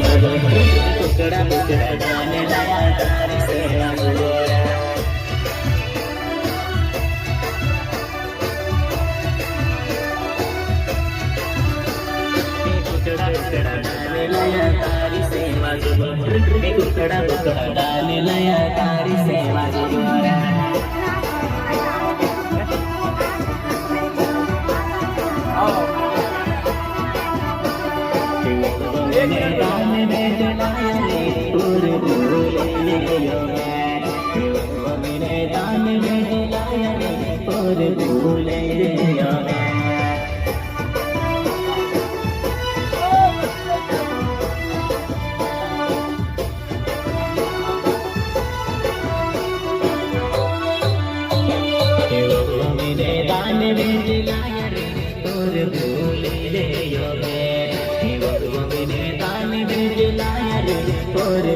टुकड़ा टुकड़ा जाने लया तारी सेवा गोरा टुकड़ा टुकड़ा डाले लया तारी सेवा गोरा टुकड़ा टुकड़ा डाले लया तारी सेवा गोरा मैदान में जलाया रे पूरे भूले लियो मैदान में जलाया रे पूरे भूले लियो मैदान में जलाया रे पूरे भूले लियो मैदान में जलाया रे पूरे